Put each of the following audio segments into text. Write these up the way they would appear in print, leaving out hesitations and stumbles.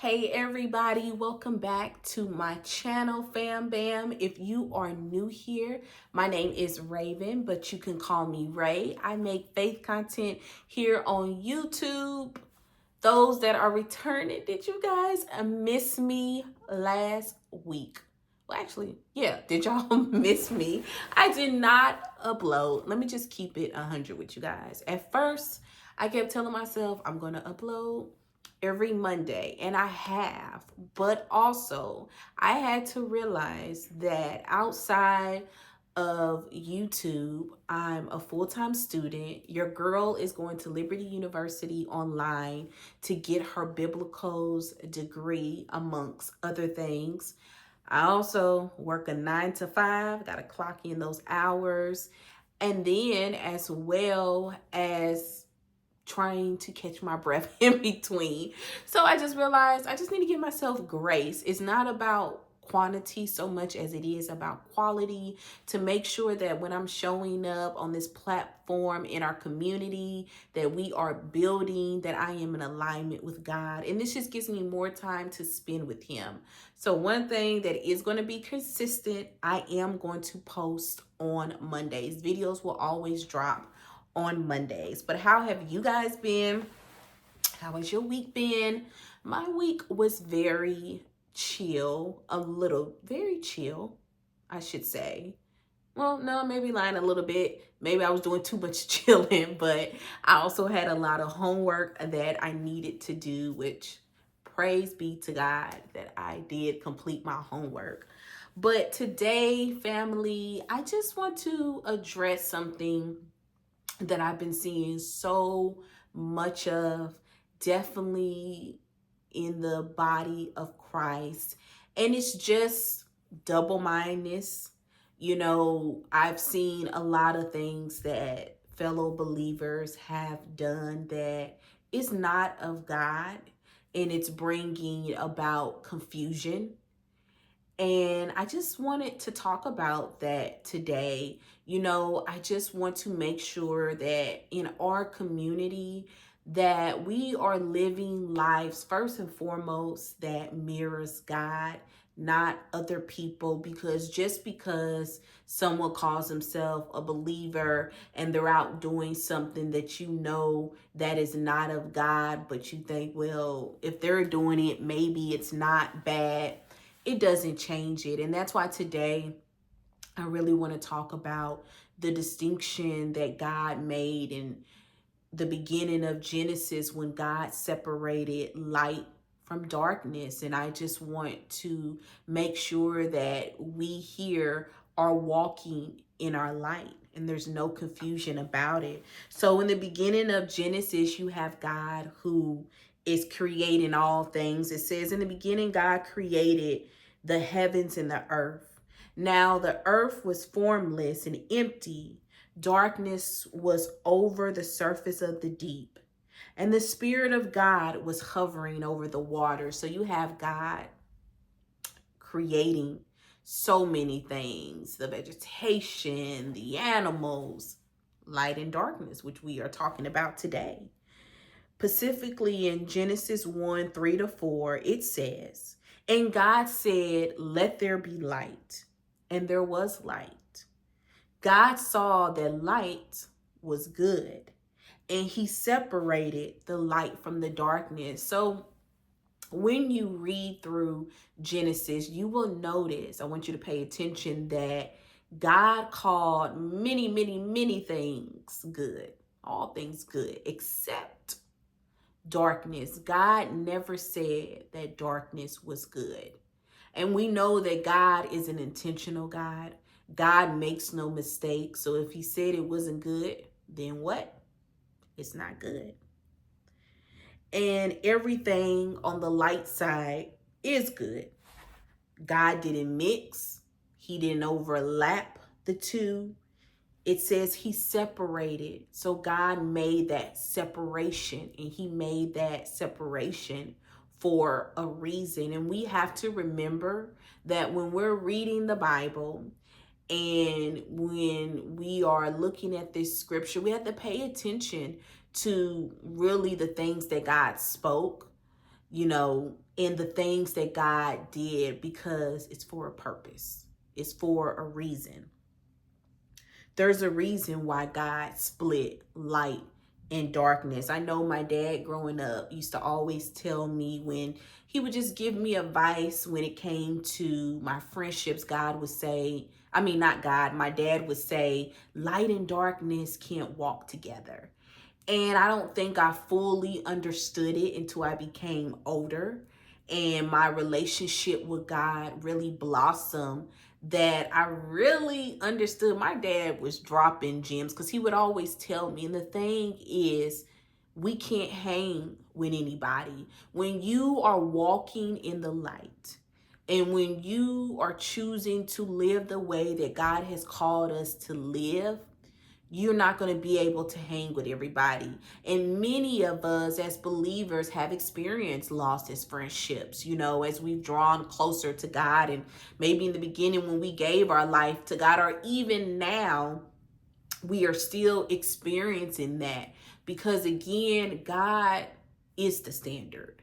Hey everybody, welcome back to my channel, fam bam. If you are new here, my name is Raven, but you can call me Ray. I make faith content here on YouTube. Those that are returning, did you guys miss me last week? Well, actually, yeah, did y'all miss me? I did not upload. Let me just keep it 100 with you guys. At first, I kept telling myself I'm going to upload every Monday, and I have, but also I had to realize that outside of YouTube, I'm a full-time student. Your girl is going to Liberty University online to get her biblicals degree, amongst other things. I also work a 9 to 5, got to clock in those hours. And then, as well as trying to catch my breath in between. So I just realized I just need to give myself grace. It's not about quantity so much as it is about quality, to make sure that when I'm showing up on this platform in our community, that we are building, that I am in alignment with God. And this just gives me more time to spend with Him. So one thing that is going to be consistent, I am going to post on Mondays. Videos will always drop on Mondays. But how have you guys been? How has your week been? My week was very chill, very chill, I should say. Well, no, maybe lying a little bit. Maybe I was doing too much chilling, but I also had a lot of homework that I needed to do, which praise be to God that I did complete my homework. But today, family, I just want to address something that I've been seeing so much of, definitely in the body of Christ. And it's just double-mindedness. You know, I've seen a lot of things that fellow believers have done that is not of God, and it's bringing about confusion. And I just wanted to talk about that today. You know, I just want to make sure that in our community that we are living lives first and foremost that mirrors God, not other people. Because just because someone calls himself a believer and they're out doing something that you know that is not of God, but you think, well, if they're doing it, maybe it's not bad, it doesn't change it. And that's why today I really want to talk about the distinction that God made in the beginning of Genesis when God separated light from darkness. And I just want to make sure that we here are walking in our light and there's no confusion about it. So in the beginning of Genesis, you have God who is creating all things. It says in the beginning, God created the heavens and the earth. Now the earth was formless and empty. Darkness was over the surface of the deep, and the Spirit of God was hovering over the water. So you have God creating so many things, the vegetation, the animals, light and darkness, which we are talking about today. Specifically in Genesis 1:3-4, it says, "And God said, let there be light, and there was light. God saw that light was good, and He separated the light from the darkness." So when you read through Genesis, you will notice, I want you to pay attention, that God called many, many, many things good, all things good, except darkness. God never said that darkness was good. And we know that God is an intentional God. God makes no mistakes. So if He said it wasn't good, then what? It's not good. And everything on the light side is good. God didn't mix, He didn't overlap the two. It says He separated. So God made that separation, and He made that separation for a reason. And we have to remember that when we're reading the Bible and when we are looking at this scripture, we have to pay attention to really the things that God spoke, in the things that God did, because it's for a purpose. It's for a reason. There's a reason why God split light and darkness. I know my dad growing up used to always tell me, when he would just give me advice when it came to my friendships, God would say, I mean, not God, my dad would say, light and darkness can't walk together. And I don't think I fully understood it until I became older and my relationship with God really blossomed, that I really understood. My dad was dropping gems because he would always tell me. And the thing is, we can't hang with anybody. When you are walking in the light, and when you are choosing to live the way that God has called us to live, you're not going to be able to hang with everybody. And many of us as believers have experienced loss as friendships, as we've drawn closer to God. And maybe in the beginning when we gave our life to God, or even now, we are still experiencing that. Because again, God is the standard.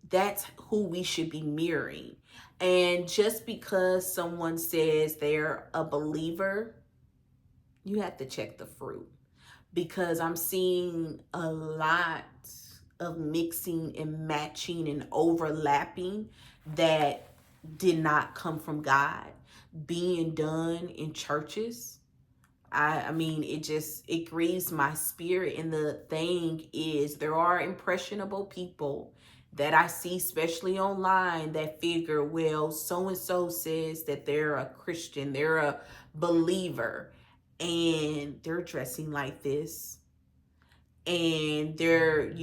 That's who we should be mirroring. And just because someone says they're a believer, you have to check the fruit, because I'm seeing a lot of mixing and matching and overlapping that did not come from God being done in churches. I mean, it grieves my spirit. And the thing is, there are impressionable people that I see, especially online, that figure, well, so-and-so says that they're a Christian, they're a believer, and they're dressing like this, and they're,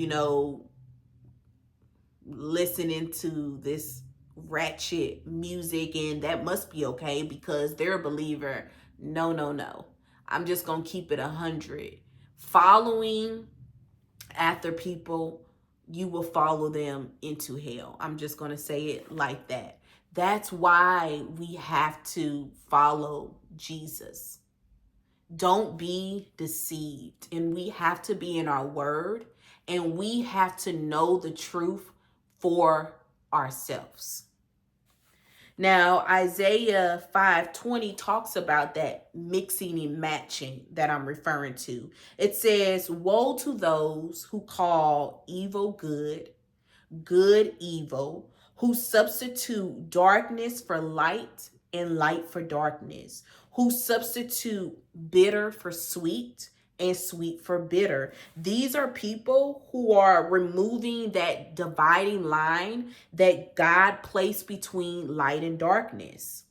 listening to this ratchet music, and that must be okay because they're a believer. No, no, no. I'm just gonna keep it 100. Following after people, you will follow them into hell. I'm just gonna say it like that. That's why we have to follow Jesus. Don't be deceived. And we have to be in our word, and we have to know the truth for ourselves. Now, Isaiah 5:20 talks about that mixing and matching that I'm referring to. It says, woe to those who call evil good, good evil, who substitute darkness for light and light for darkness, who substitute bitter for sweet and sweet for bitter. These are people who are removing that dividing line that God placed between light and darkness.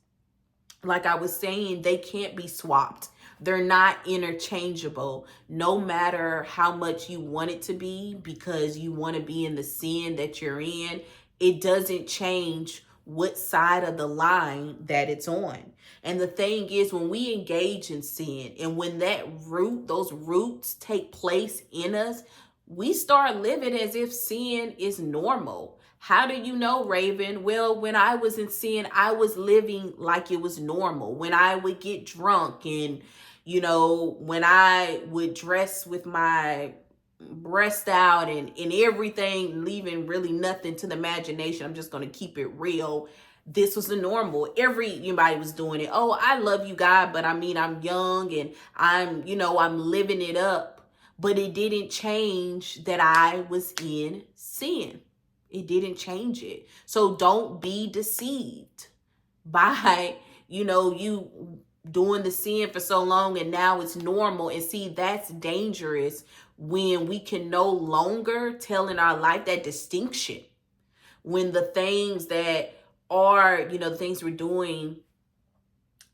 Like I was saying, they can't be swapped. They're not interchangeable, no matter how much you want it to be, because you want to be in the sin that you're in. It doesn't change what side of the line that it's on. And the thing is, when we engage in sin, and when those roots take place in us, we start living as if sin is normal. How do you know, Raven? Well, when I was in sin, I was living like it was normal. When I would get drunk, and, when I would dress with my breast out and everything, leaving really nothing to the imagination. I'm just going to keep it real. This was the normal. Everybody was doing it. Oh, I love you, God, but I mean, I'm young and I'm living it up. But it didn't change that I was in sin. It didn't change it. So don't be deceived by, you doing the sin for so long and now it's normal. And see, that's dangerous when we can no longer tell in our life that distinction. When the things that are, the things we're doing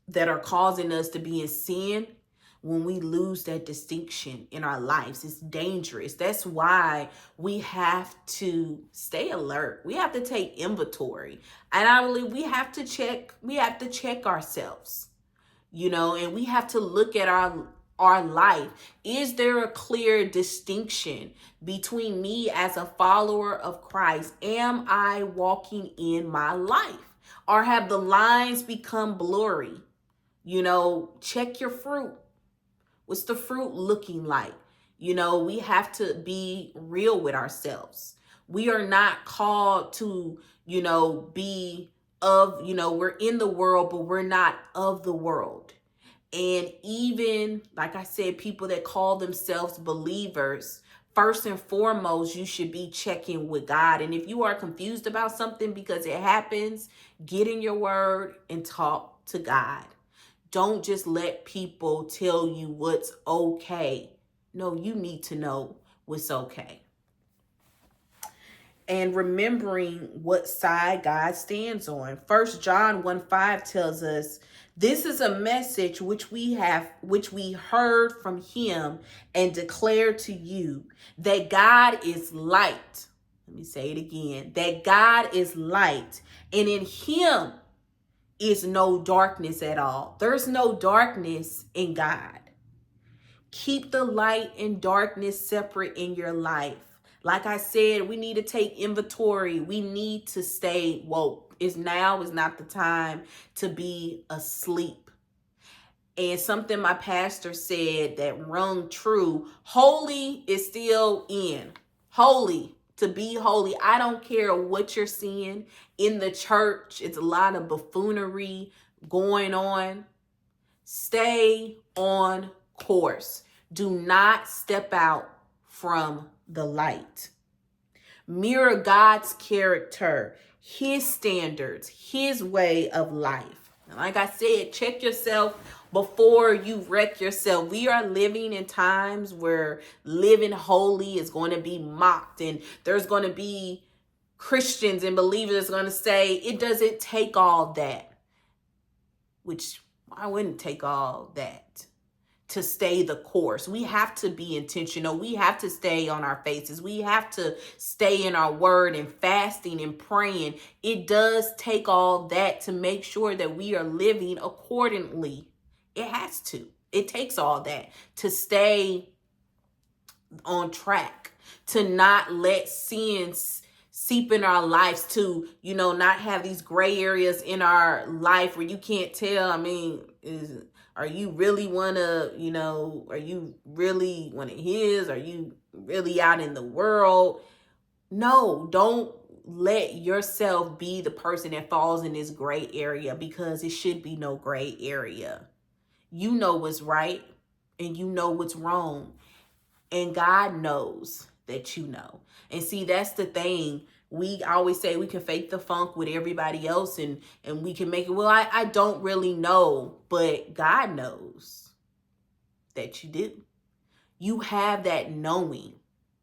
that are causing us to be in sin, when we lose that distinction in our lives, it's dangerous. That's why we have to stay alert. We have to take inventory. And I believe we have to check ourselves, and we have to look at our life. Is there a clear distinction between me as a follower of Christ? Am I walking in my life? Or have the lines become blurry? Check your fruit. What's the fruit looking like? We have to be real with ourselves. We are not called to, be of, we're in the world, but we're not of the world. And even, like I said, people that call themselves believers, first and foremost, you should be checking with God. And if you are confused about something because it happens, get in your word and talk to God. Don't just let people tell you what's okay. No, you need to know what's okay. And remembering what side God stands on. 1 John 1:5 tells us, this is a message which we heard from him and declared to you, that God is light. Let me say it again. That God is light, and in him is no darkness at all. There's no darkness in God. Keep the light and darkness separate in your life. Like I said, we need to take inventory. We need to stay woke. Now is not the time to be asleep. And something my pastor said that rung true, holy is still in. Holy, to be holy. I don't care what you're seeing in the church. It's a lot of buffoonery going on. Stay on course. Do not step out from the light. Mirror God's character, his standards, his way of life. And like I said, check yourself before you wreck yourself. We are living in times where living holy is going to be mocked, and there's going to be Christians and believers going to say it doesn't take all that. Which I wouldn't take all that to stay the course. We have to be intentional. We have to stay on our faces. We have to stay in our word and fasting and praying. It does take all that to make sure that we are living accordingly. It has to. It takes all that to stay on track, to not let sins seep in our lives, to, not have these gray areas in our life where you can't tell. I mean, are you really one of, are you really one of his? Are you really out in the world? No, don't let yourself be the person that falls in this gray area, because it should be no gray area. You know what's right and you know what's wrong. And God knows that you know. And see, that's the thing. We always say we can fake the funk with everybody else, and we can make it, well, I don't really know, but God knows that you do. You have that knowing.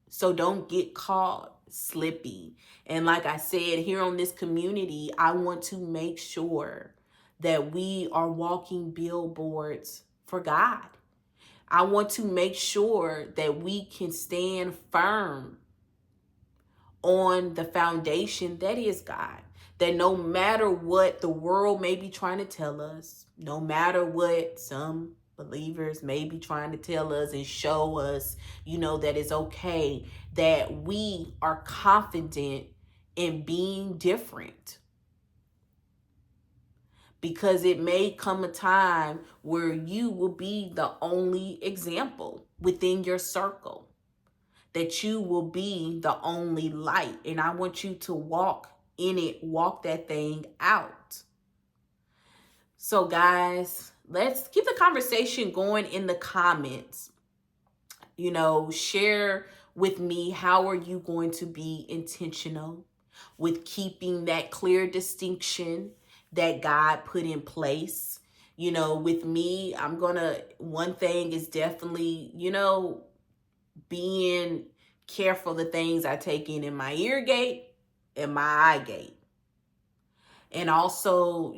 So don't get caught slipping. And like I said, here on this community, I want to make sure that we are walking billboards for God. I want to make sure that we can stand firm on the foundation that is God. That no matter what the world may be trying to tell us, no matter what some believers may be trying to tell us and show us, that it's okay, that we are confident in being different. Because it may come a time where you will be the only example within your circle, that you will be the only light. And I want you to walk in it, walk that thing out. So guys, let's keep the conversation going in the comments. Share with me, how are you going to be intentional with keeping that clear distinction that God put in place? With me, one thing is definitely, being careful the things I take in my ear gate and my eye gate. And also,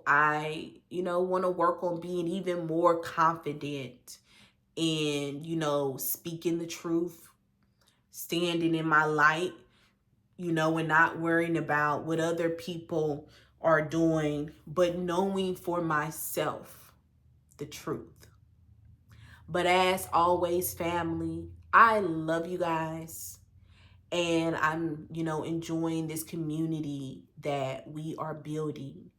I, want to work on being even more confident in, speaking the truth, standing in my light, and not worrying about what other people are doing, but knowing for myself the truth. But as always, family, I love you guys. And I'm, enjoying this community that we are building.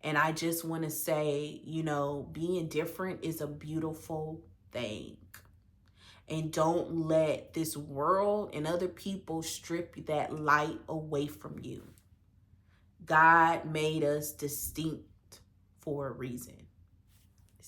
And I just want to say, being different is a beautiful thing. And don't let this world and other people strip that light away from you. God made us distinct for a reason.